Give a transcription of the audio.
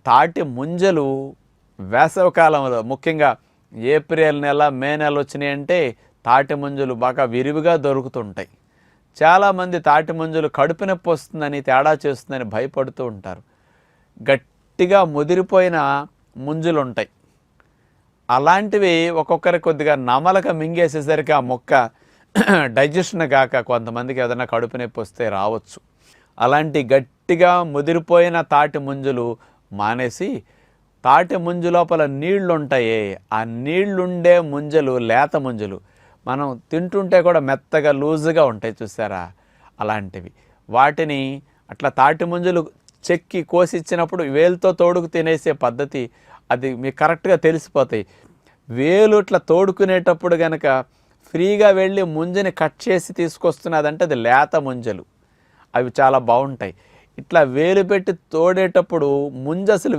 తాటి ముంజలు వేసవికాలంలో ముఖ్యంగా ఏప్రిల్ నెల మే నెల వచ్చినాయంటే తాటి ముంజలు బాగా విరివిగా దొరుకుతుంటాయి. చాలామంది తాటి ముంజలు కడుపు నొప్పి వస్తుందని తేడా చేస్తుందని భయపడుతూ ఉంటారు. గట్టిగా ముదిరిపోయిన ముంజలు ఉంటాయి. అలాంటివి ఒక్కొక్కరికి కొద్దిగా నమలక మింగేసేసరికి ఆ మొక్క డైజెషన్ కాక కొంతమందికి ఏదైనా కడుపు నొప్పి వస్తే రావచ్చు. అలాంటి గట్టిగా ముదిరిపోయిన తాటి ముంజలు మానేసి తాటి ముంజు లోపల నీళ్లు ఉంటాయే, ఆ నీళ్లుండే ముంజలు లేత ముంజలు మనం తింటుంటే కూడా మెత్తగా లూజుగా ఉంటాయి చూసారా, అలాంటివి వాటిని అట్లా తాటి ముంజలు చెక్కి కోసిచ్చినప్పుడు వేలుతో తోడుకు తినేసే పద్ధతి అది మీకు కరెక్ట్గా తెలిసిపోతాయి. వేలు ఇట్లా తోడుకునేటప్పుడు కనుక ఫ్రీగా వెళ్ళి ముంజని కట్ చేసి తీసుకొస్తున్నదంటే అది లేత ముంజలు, అవి చాలా బాగుంటాయి. ఇట్లా వేలు పెట్టి తోడేటప్పుడు ముంజ అసలు